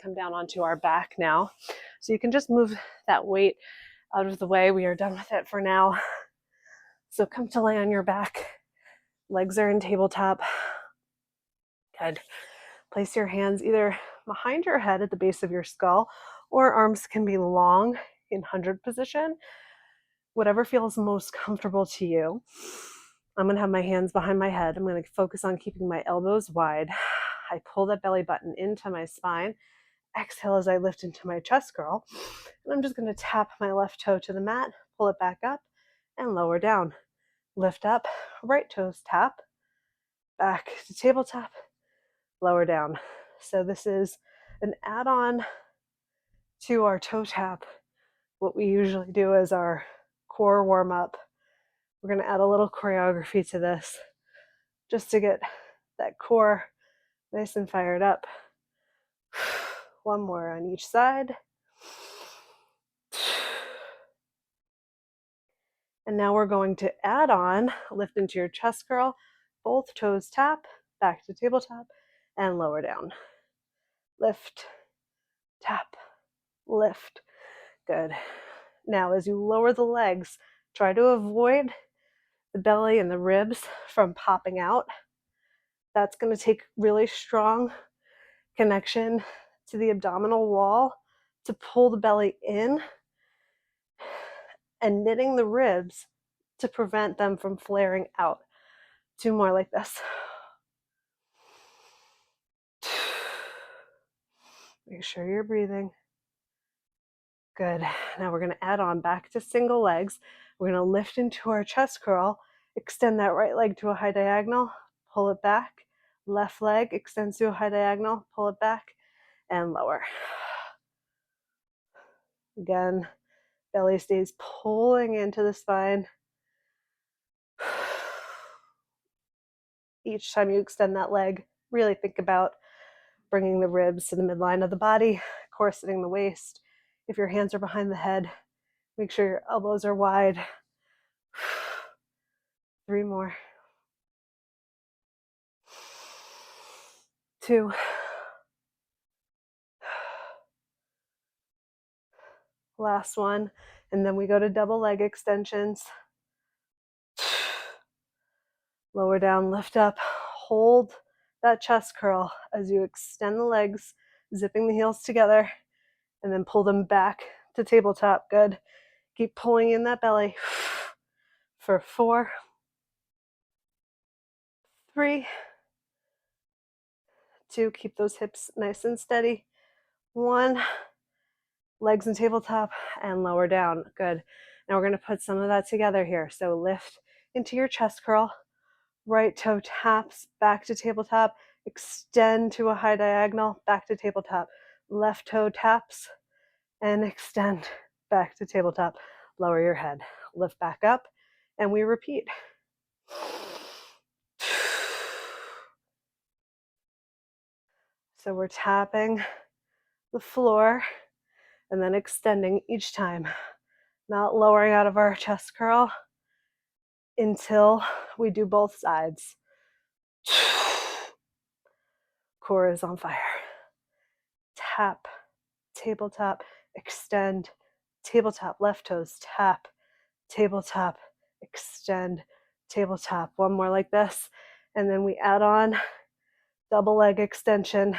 come down onto our back now. So you can just move that weight out of the way. We are done with it for now. So come to lay on your back. Legs are in tabletop. Good. Place your hands either behind your head at the base of your skull, or arms can be long in 100 position. Whatever feels most comfortable to you. I'm going to have my hands behind my head. I'm going to focus on keeping my elbows wide. I pull that belly button into my spine. Exhale as I lift into my chest curl. And I'm just going to tap my left toe to the mat, pull it back up, and lower down. Lift up, right toes tap, back to tabletop, lower down. So this is an add-on to our toe tap. What we usually do is our core warm-up. We're going to add a little choreography to this just to get that core nice and fired up. One more on each side. And now we're going to add on, lift into your chest curl, both toes tap, back to tabletop, and lower down. Lift, tap, lift. Good. Now as you lower the legs, try to avoid the belly and the ribs from popping out. That's going to take really strong connection to the abdominal wall to pull the belly in, and knitting the ribs to prevent them from flaring out. 2 more like this. Make sure you're breathing. Good. Now we're going to add on back to single legs. We're going to lift into our chest curl, extend that right leg to a high diagonal, pull it back. Left leg extends to a high diagonal, pull it back, and lower. Again, belly stays pulling into the spine. Each time you extend that leg, really think about bringing the ribs to the midline of the body, corseting the waist. If your hands are behind the head, make sure your elbows are wide. 3 more. 2. Last one. And then we go to double leg extensions. Lower down, lift up, hold that chest curl as you extend the legs, zipping the heels together, and then pull them back to tabletop. Good. Keep pulling in that belly for 4, 3, 2. Keep those hips nice and steady. 1. Legs and tabletop, and lower down. Good. Now we're going to put some of that together here. So lift into your chest curl. Right toe taps back to tabletop. Extend to a high diagonal, back to tabletop. Left toe taps and extend back to tabletop. Lower your head. Lift back up, and we repeat. So we're tapping the floor and then extending each time, not lowering out of our chest curl until we do both sides. Core is on fire. Tap, tabletop, extend, tabletop, left toes, tap, tabletop, extend, tabletop. 1 more like this, and then we add on double leg extension,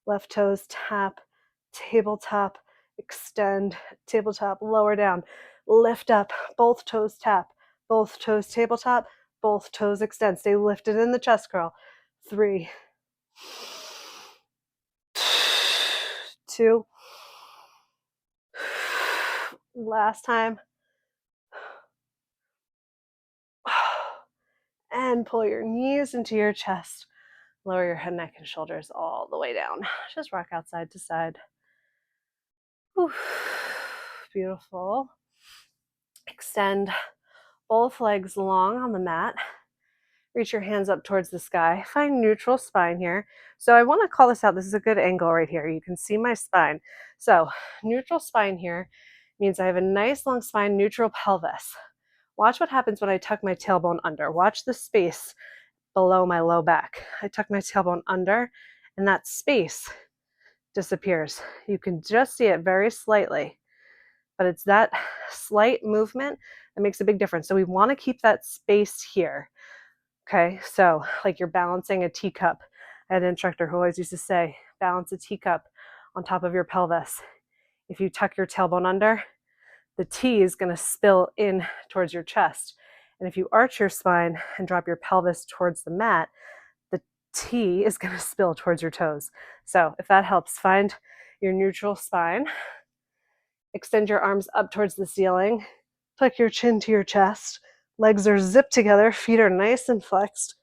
left toes, tap, tabletop, extend, tabletop, lower down, lift up, both toes tap, both toes tabletop, both toes extend. Stay lifted in the chest curl. 3, 2. Last time. And pull your knees into your chest. Lower your head, neck, and shoulders all the way down. Just rock out side to side. Whew. Beautiful. Extend both legs long on the mat. Reach your hands up towards the sky. Find neutral spine here. So I want to call this out. This is a good angle right here. You can see my spine. So neutral spine here means I have a nice long spine, neutral pelvis. Watch what happens when I tuck my tailbone under. Watch the space below my low back. I tuck my tailbone under, and that space disappears. You can just see it very slightly, but it's that slight movement that makes a big difference. So we want to keep that space here. Okay, so like you're balancing a teacup. I had an instructor who always used to say, balance a teacup on top of your pelvis. If you tuck your tailbone under, the T is going to spill in towards your chest. And if you arch your spine and drop your pelvis towards the mat, the T is going to spill towards your toes. So if that helps, find your neutral spine. Extend your arms up towards the ceiling. Tuck your chin to your chest. Legs are zipped together. Feet are nice and flexed.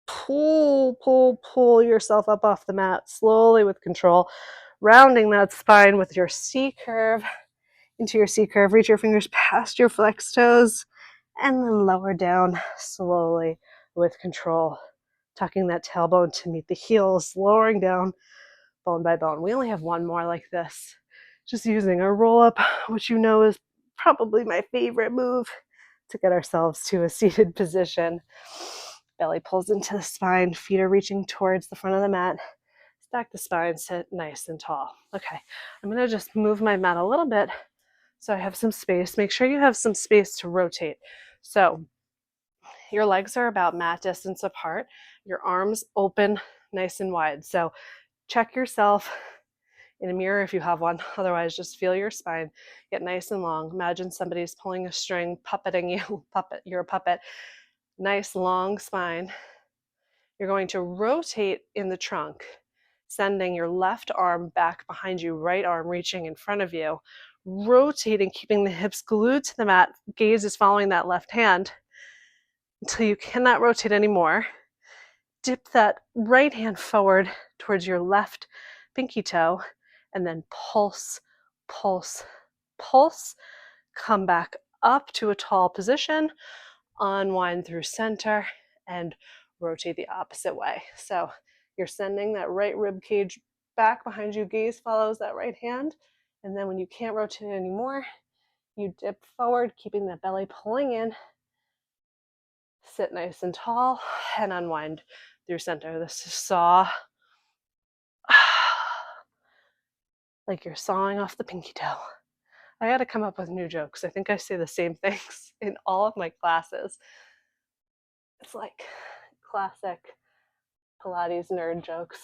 Pull, pull, pull yourself up off the mat slowly with control. Rounding that spine with your C curve into your C curve. Reach your fingers past your flexed toes and then lower down slowly with control. Tucking that tailbone to meet the heels, lowering down bone by bone. We only have one more like this. Just using a roll up, which you know is probably my favorite move to get ourselves to a seated position. Belly pulls into the spine, feet are reaching towards the front of the mat. Stack the spine, sit nice and tall. Okay, I'm gonna just move my mat a little bit so I have some space. Make sure you have some space to rotate. So your legs are about mat distance apart, your arms open nice and wide. So check yourself in a mirror if you have one. Otherwise, just feel your spine get nice and long. Imagine somebody's pulling a string, puppeting you. You're a puppet. Nice long spine. You're going to rotate in the trunk, sending your left arm back behind you, right arm reaching in front of you, rotating, keeping the hips glued to the mat. Gaze is following that left hand until you cannot rotate anymore. Dip that right hand forward towards your left pinky toe, and then pulse, pulse, pulse. Come back up to a tall position, unwind through center, and rotate the opposite way. So you're sending that right rib cage back behind you. Gaze follows that right hand. And then when you can't rotate anymore, you dip forward, keeping that belly pulling in. Sit nice and tall and unwind through center. This is saw. Like you're sawing off the pinky toe. I got to come up with new jokes. I think I say the same things in all of my classes. It's like classic Pilates nerd jokes.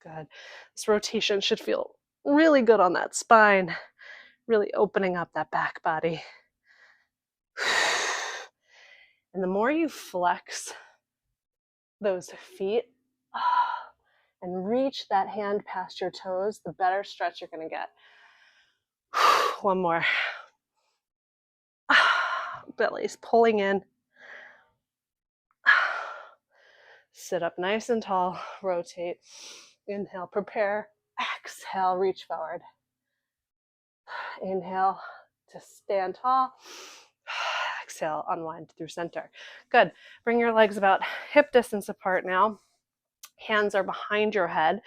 Good. This rotation should feel really good on that spine, really opening up that back body. And the more you flex those feet and reach that hand past your toes, the better stretch you're going to get. One more. Belly's pulling in. Sit up nice and tall. Rotate. Inhale, prepare. Exhale, reach forward. Inhale to stand tall. Exhale, unwind through center. Good. Bring your legs about hip distance apart now. Hands are behind your head.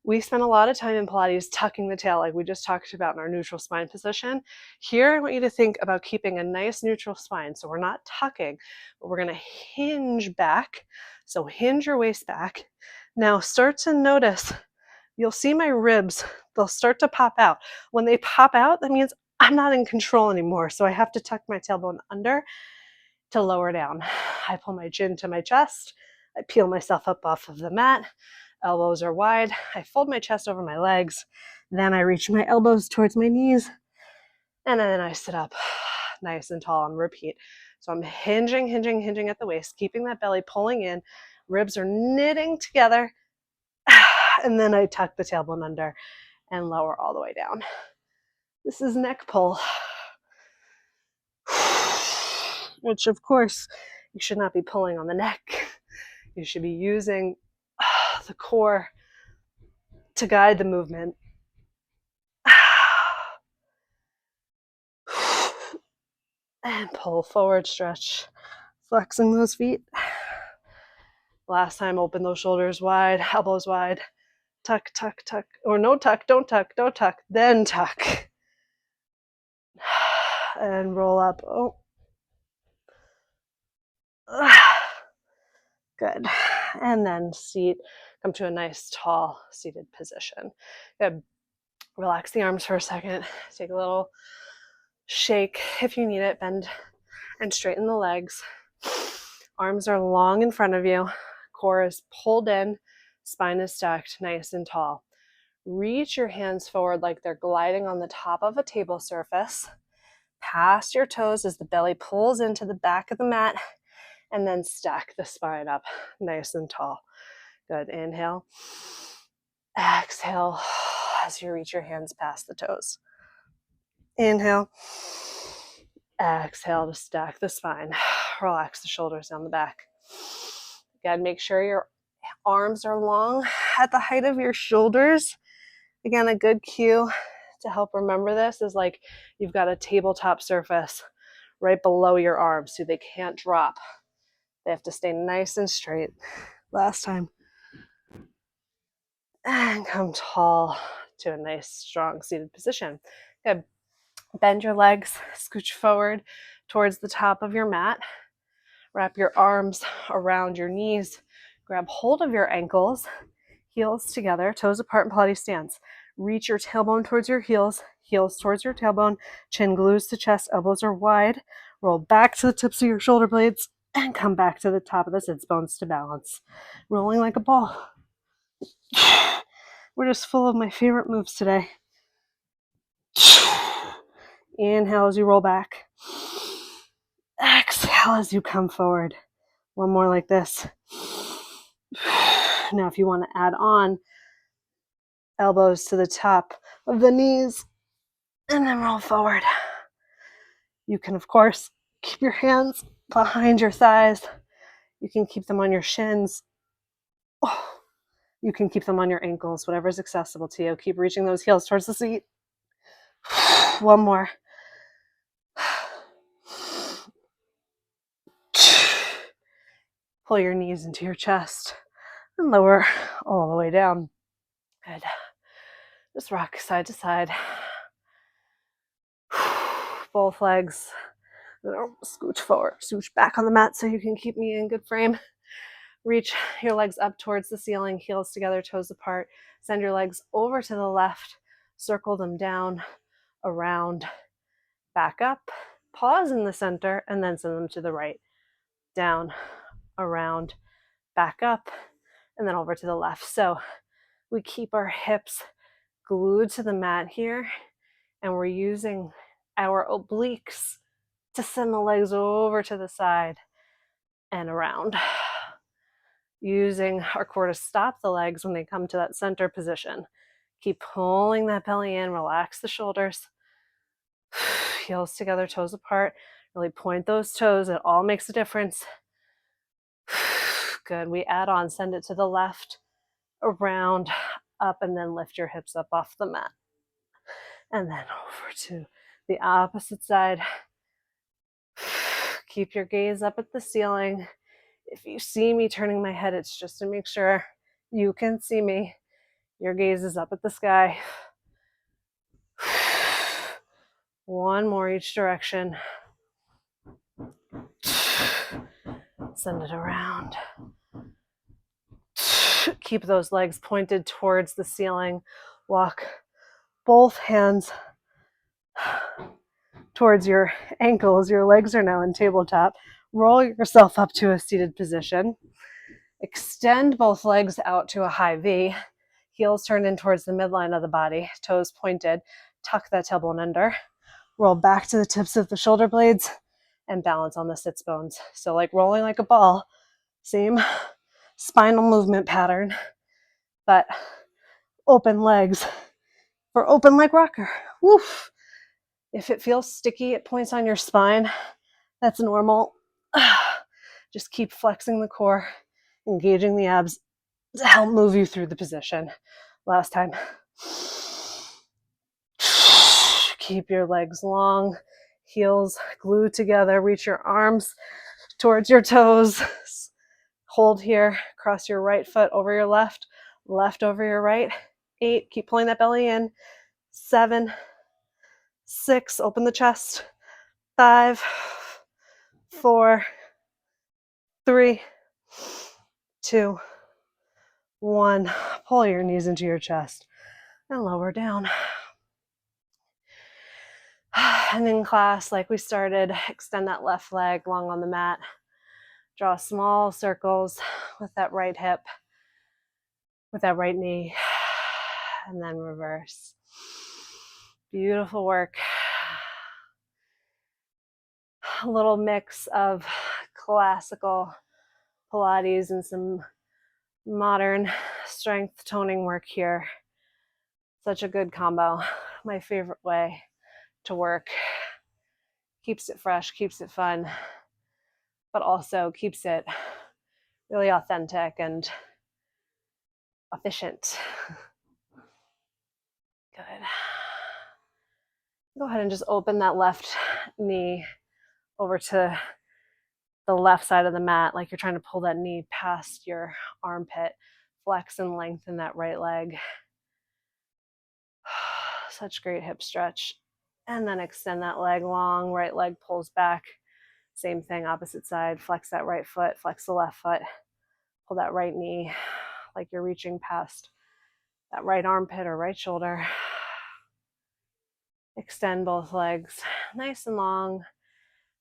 We spend a lot of time in Pilates tucking the tail, like we just talked about in our neutral spine position. Here, I want you to think about keeping a nice neutral spine. So we're not tucking, but we're going to hinge back. So hinge your waist back. Now start to notice, you'll see my ribs, they'll start to pop out. When they pop out, that means I'm not in control anymore. So I have to tuck my tailbone under to lower down. I pull my chin to my chest. I peel myself up off of the mat. Elbows are wide. I fold my chest over my legs. Then I reach my elbows towards my knees. And then I sit up nice and tall and repeat. So I'm hinging at the waist, keeping that belly pulling in. Ribs are knitting together. And then I tuck the tailbone under and lower all the way down. This is neck pull. Which, of course, you should not be pulling on the neck. You should be using the core to guide the movement. And pull forward, stretch, flexing those feet. Last time, open those shoulders wide, elbows wide. Tuck, tuck, tuck. Or no tuck, don't tuck, don't tuck. Then tuck. And roll up. Oh. Good. And then seat, come to a nice tall seated position. Good. Relax the arms for a second. Take a little shake if you need it. Bend and straighten the legs. Arms are long in front of you. Core is pulled in. Spine is stacked nice and tall. Reach your hands forward like they're gliding on the top of a table surface. Pass your toes as the belly pulls into the back of the mat, and then stack the spine up nice and tall. Good. Inhale. Exhale as you reach your hands past the toes. Inhale. Exhale to stack the spine. Relax the shoulders down the back. Again, make sure your arms are long at the height of your shoulders. Again, a good cue to help remember this is like you've got a tabletop surface right below your arms so they can't drop. They have to stay nice and straight. Last time. And come tall to a nice, strong seated position. Good. Bend your legs, scooch forward towards the top of your mat. Wrap your arms around your knees. Grab hold of your ankles, heels together, toes apart in Pilates stance. Reach your tailbone towards your heels, heels towards your tailbone, chin glues to chest, elbows are wide. Roll back to the tips of your shoulder blades and come back to the top of the sits bones to balance. Rolling like a ball. We're just full of my favorite moves today. Inhale as you roll back. Exhale as you come forward. One more like this. Now, if you want to add on, elbows to the top of the knees, and then roll forward. You can, of course, keep your hands behind your thighs. You can keep them on your shins. You can keep them on your ankles, whatever's accessible to you. Keep reaching those heels towards the seat. One more. Pull your knees into your chest and lower all the way down. Good. Just rock side to side. Both legs. Scooch forward, scooch back on the mat so you can keep me in good frame. Reach your legs up towards the ceiling, heels together, toes apart. Send your legs over to the left, circle them down, around, back up, pause in the center, and then send them to the right. Down, around, back up, and then over to the left. So we keep our hips glued to the mat here, and we're using our obliques to send the legs over to the side and around. Using our core to stop the legs when they come to that center position. Keep pulling that belly in, relax the shoulders. Heels together, toes apart. Really point those toes, it all makes a difference. Good, we add on, send it to the left, around, up, and then lift your hips up off the mat. And then over to the opposite side. Keep your gaze up at the ceiling. If you see me turning my head, it's just to make sure you can see me. Your gaze is up at the sky. One more each direction. Send it around. Keep those legs pointed towards the ceiling. Walk both hands towards your ankles. Your legs are now in tabletop. Roll yourself up to a seated position. Extend both legs out to a high V. Heels turned in towards the midline of the body. Toes pointed. Tuck that tailbone under. Roll back to the tips of the shoulder blades and balance on the sits bones. So like rolling like a ball. Same spinal movement pattern, but open legs for open leg rocker. Woof. If it feels sticky at points on your spine, that's normal. Just keep flexing the core, engaging the abs to help move you through the position. Last time. Keep your legs long, heels glued together. Reach your arms towards your toes. Hold here. Cross your right foot over your left, left over your right. 8. Keep pulling that belly in. 7, 6. Open the chest. 5, 4, 3, 2, 1. Pull your knees into your chest and lower down. And in class, like we started, extend that left leg long on the mat. Draw small circles with that right hip, with that right knee, and then reverse. Beautiful work. A little mix of classical Pilates and some modern strength toning work here. Such a good combo. My favorite way to work. Keeps it fresh, keeps it fun, but also keeps it really authentic and efficient. Good. Go ahead and just open that left knee over to the left side of the mat, like you're trying to pull that knee past your armpit. Flex and lengthen that right leg. Such great hip stretch. And then extend that leg long. Right leg pulls back. Same thing, opposite side. Flex that right foot, flex the left foot. Pull that right knee like you're reaching past that right armpit or right shoulder. Extend both legs nice and long.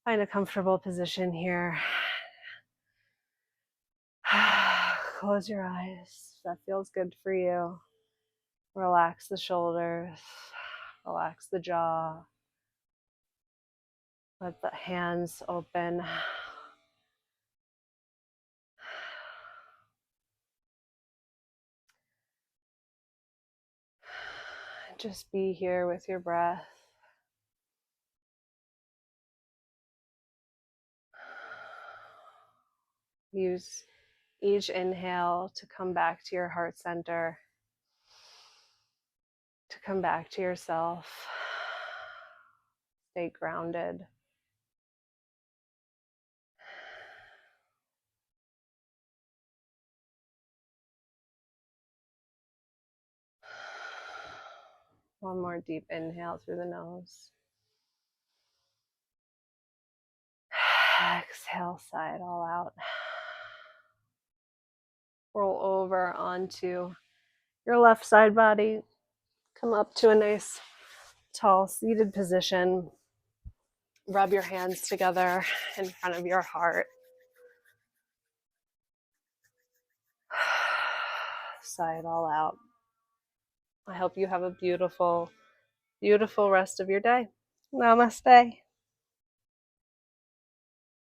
Find a comfortable position here. Close your eyes. That feels good for you. Relax the shoulders. Relax the jaw. Let the hands open. Just be here with your breath. Use each inhale to come back to your heart center, to come back to yourself. Stay grounded. One more deep inhale through the nose. Exhale, sigh it all out. Roll over onto your left side body. Come up to a nice tall seated position. Rub your hands together in front of your heart. Sigh it all out. I hope you have a beautiful, beautiful rest of your day. Namaste.